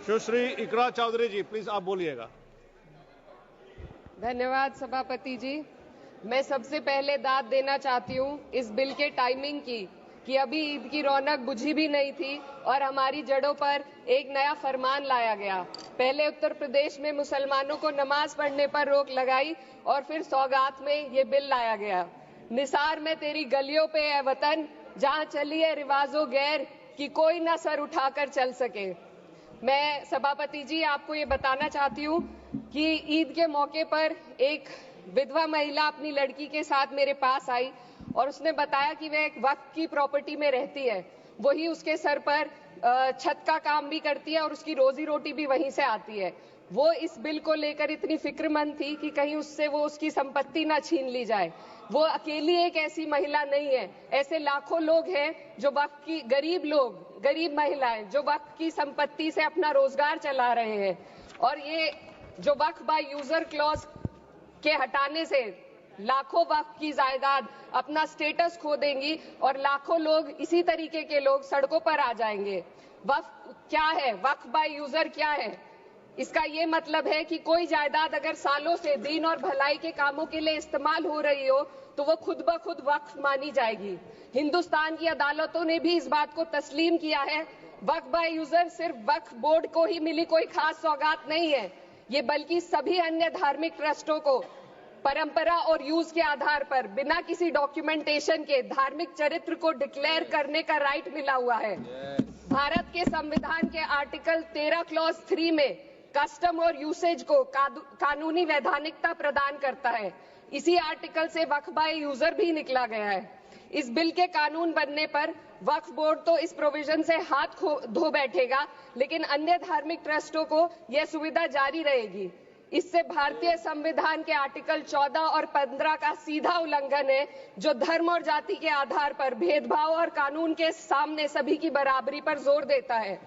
सुश्री इकरा चौधरी जी, please आप बोलिएगा। धन्यवाद सभापति जी। मैं सबसे पहले दाद देना चाहती हूँ इस बिल के टाइमिंग की कि अभी ईद की रौनक बुझी भी नहीं थी और हमारी जड़ों पर एक नया फरमान लाया गया। पहले उत्तर प्रदेश में मुसलमानों को नमाज पढ़ने पर रोक लगाई और फिर सौगात में ये बिल लाया गया। निसार में तेरी गलियों पे है वतन, जहाँ चली है रिवाजो गैर कि कोई ना सर उठाकर चल सके। मैं सभापति जी आपको ये बताना चाहती हूँ कि ईद के मौके पर एक विधवा महिला अपनी लड़की के साथ मेरे पास आई और उसने बताया कि वह एक वक्फ की प्रॉपर्टी में रहती है, वही उसके सर पर छत का काम भी करती है और उसकी रोजी रोटी भी वहीं से आती है। वो इस बिल को लेकर इतनी फिक्रमंद थी कि कहीं उससे वो उसकी संपत्ति ना छीन ली जाए। वो अकेली एक ऐसी महिला नहीं है, ऐसे लाखों लोग हैं जो वक्फ की गरीब महिलाएं जो वक्फ की संपत्ति से अपना रोजगार चला रहे हैं। और ये जो वक्फ बाय यूजर क्लॉज के हटाने से लाखों वक्फ की जायदाद अपना स्टेटस खो देंगी और लाखों लोग इसी तरीके के लोग सड़कों पर आ जाएंगे। वक्फ क्या है? वक्फ बाय यूजर क्या है? इसका ये मतलब है कि कोई जायदाद अगर सालों से दीन और भलाई के कामों के लिए इस्तेमाल हो रही हो तो वो खुद ब खुद वक्फ मानी जाएगी। हिंदुस्तान की अदालतों ने भी इस बात को तस्लीम किया है। वक्फ बाय यूजर सिर्फ वक्फ बोर्ड को ही मिली कोई खास सौगात नहीं है, ये बल्कि सभी अन्य धार्मिक ट्रस्टों को परंपरा और यूज के आधार पर बिना किसी डॉक्यूमेंटेशन के धार्मिक चरित्र को डिक्लेयर करने का राइट मिला हुआ है। भारत के संविधान के आर्टिकल 13 क्लॉज 3 में कस्टम और यूसेज को कानूनी वैधानिकता प्रदान करता है। इसी आर्टिकल से वक्फ बाय यूजर भी निकला गया है। इस बिल के कानून बनने पर वक्फ बोर्ड तो इस प्रोविजन से हाथ धो बैठेगा, लेकिन अन्य धार्मिक ट्रस्टों को यह सुविधा जारी रहेगी। इससे भारतीय संविधान के आर्टिकल 14 और 15 का सीधा उल्लंघन है, जो धर्म और जाति के आधार पर भेदभाव और कानून के सामने सभी की बराबरी पर जोर देता है।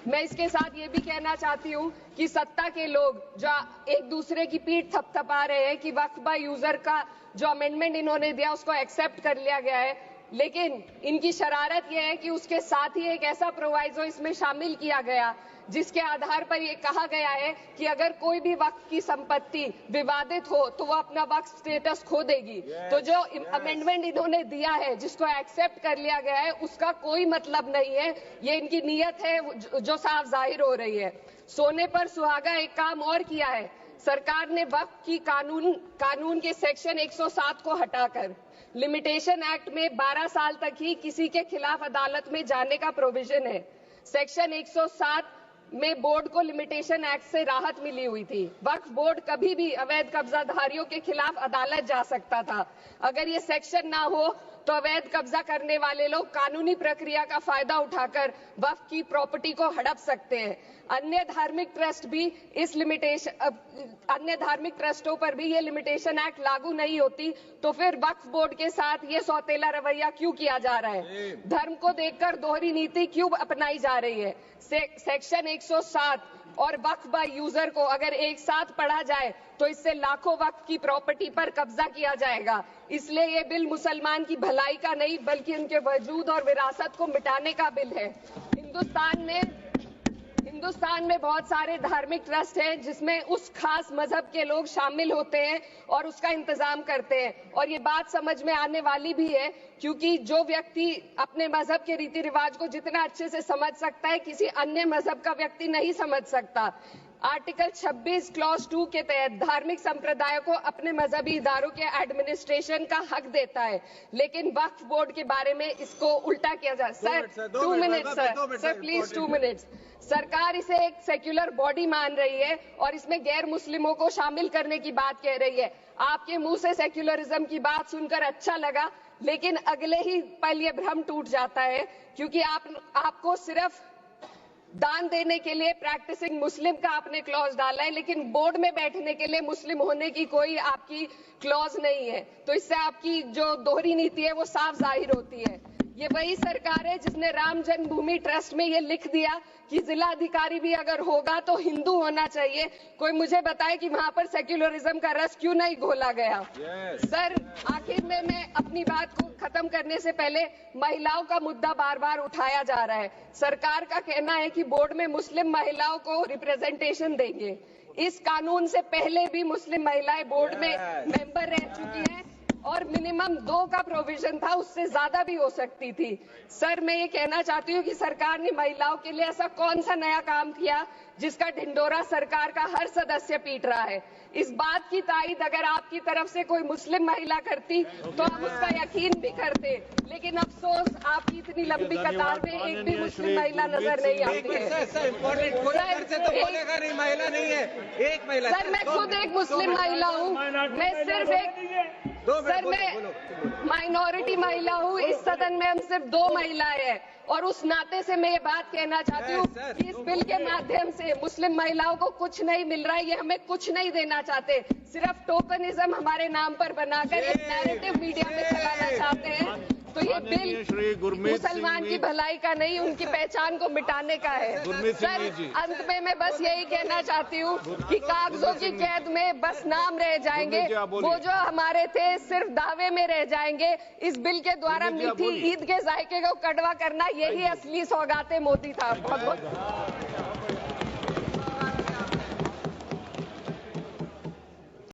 मैं इसके साथ ये भी कहना चाहती हूँ कि सत्ता के लोग जो एक दूसरे की पीठ थपथपा रहे हैं कि वक्फ बाय यूजर का जो अमेंडमेंट इन्होंने दिया उसको एक्सेप्ट कर लिया गया है, लेकिन इनकी शरारत यह है कि उसके साथ ही एक ऐसा प्रोवाइजो इसमें शामिल किया गया जिसके आधार पर यह कहा गया है कि अगर कोई भी वक्फ की संपत्ति विवादित हो तो वो अपना वक्फ स्टेटस खो देगी। तो जो अमेंडमेंट इन्होंने दिया है जिसको एक्सेप्ट कर लिया गया है उसका कोई मतलब नहीं है, ये इनकी नीयत है जो साफ जाहिर हो रही है। सोने पर सुहागा एक काम और किया है, सरकार ने वक्फ की कानून के सेक्शन 107 को हटाकर लिमिटेशन एक्ट में 12 साल तक ही किसी के खिलाफ अदालत में जाने का प्रोविजन है। सेक्शन 107 में बोर्ड को लिमिटेशन एक्ट से राहत मिली हुई थी। वक्फ बोर्ड कभी भी अवैध कब्जाधारियों के खिलाफ अदालत जा सकता था। अगर ये सेक्शन ना हो तो अवैध कब्जा करने वाले लोग कानूनी प्रक्रिया का फायदा उठाकर वक्फ की प्रॉपर्टी को हड़प सकते हैं। अन्य धार्मिक ट्रस्टों पर भी ये लिमिटेशन एक्ट लागू नहीं होती, तो फिर वक्फ बोर्ड के साथ ये सौतेला रवैया क्यों किया जा रहा है? धर्म को देखकर दोहरी नीति क्यों अपनाई जा रही है? सेक्शन 107 और वक्फ बाय यूजर को अगर एक साथ पढ़ा जाए तो इससे लाखों वक्फ की प्रॉपर्टी पर कब्जा किया जाएगा। इसलिए ये बिल मुसलमान की भलाई का नहीं बल्कि उनके वजूद और विरासत को मिटाने का बिल है। हिंदुस्तान में बहुत सारे धार्मिक ट्रस्ट हैं जिसमें उस खास मजहब के लोग शामिल होते हैं और उसका इंतजाम करते हैं, और ये बात समझ में आने वाली भी है क्योंकि जो व्यक्ति अपने मजहब के रीति रिवाज को जितना अच्छे से समझ सकता है किसी अन्य मजहब का व्यक्ति नहीं समझ सकता। आर्टिकल 26 क्लॉज 2 के तहत धार्मिक संप्रदायों को अपने मजहबी इदारों के एडमिनिस्ट्रेशन का हक देता है, लेकिन वक्फ बोर्ड के बारे में इसको उल्टा किया जा रहा है। Sir 2 minute sir please 2 minutes. सरकार इसे एक सेक्युलर बॉडी मान रही है और इसमें गैर मुस्लिमों को शामिल करने की बात कह रही है। आपके मुंह से सेक्युलरिज्म की बात सुनकर अच्छा लगा, लेकिन अगले ही पल ये भ्रम टूट जाता है क्योंकि आपको सिर्फ दान देने के लिए प्रैक्टिसिंग मुस्लिम का आपने क्लॉज डाला है, लेकिन बोर्ड में बैठने के लिए मुस्लिम होने की कोई आपकी क्लॉज नहीं है। तो इससे आपकी जो दोहरी नीति है वो साफ जाहिर होती है। ये वही सरकार है जिसने राम जन्मभूमि ट्रस्ट में ये लिख दिया कि जिला अधिकारी भी अगर होगा तो हिंदू होना चाहिए। कोई मुझे बताए कि वहां पर सेक्युलरिज्म का रस क्यों नहीं घोला गया। सर, आखिर में मैं अपनी बात को खत्म करने से पहले महिलाओं का मुद्दा बार बार उठाया जा रहा है। सरकार का कहना है कि बोर्ड में मुस्लिम महिलाओं को रिप्रेजेंटेशन देंगे। इस कानून से पहले भी मुस्लिम महिलाएं बोर्ड में मेंबर रह चुकी हैं और मिनिमम 2 का प्रोविजन था, उससे ज्यादा भी हो सकती थी। सर, मैं ये कहना चाहती हूँ कि सरकार ने महिलाओं के लिए ऐसा कौन सा नया काम किया जिसका ढिंडोरा सरकार का हर सदस्य पीट रहा है। इस बात की तायद अगर आपकी तरफ से कोई मुस्लिम महिला करती तो हम उसका यकीन भी करते, लेकिन अफसोस आपकी इतनी लंबी कतार में एक भी मुस्लिम महिला नजर नहीं आती है। सर, मैं खुद एक मुस्लिम महिला हूँ, मैं सिर्फ एक मैं माइनॉरिटी महिला हूँ। इस सदन में हम सिर्फ 2 महिलाएं हैं और उस नाते से मैं ये बात कहना चाहती हूँ कि इस बिल के माध्यम से मुस्लिम महिलाओं को कुछ नहीं मिल रहा है। ये हमें कुछ नहीं देना चाहते, सिर्फ टोकनिज्म हमारे नाम पर बनाकर एक नैरेटिव मीडिया में चलाना चाहते हैं। तो ये बिल मुसलमान की भलाई का नहीं, उनकी पहचान को मिटाने का है। सर, अंत में मैं बस यही कहना चाहती हूँ कि कागजों की कैद में बस नाम रह जाएंगे, वो जो हमारे थे सिर्फ दावे में रह जाएंगे। इस बिल के द्वारा मीठी ईद के जायके को कड़वा करना, यही असली सौगाते मोदी था। बहुत बहुत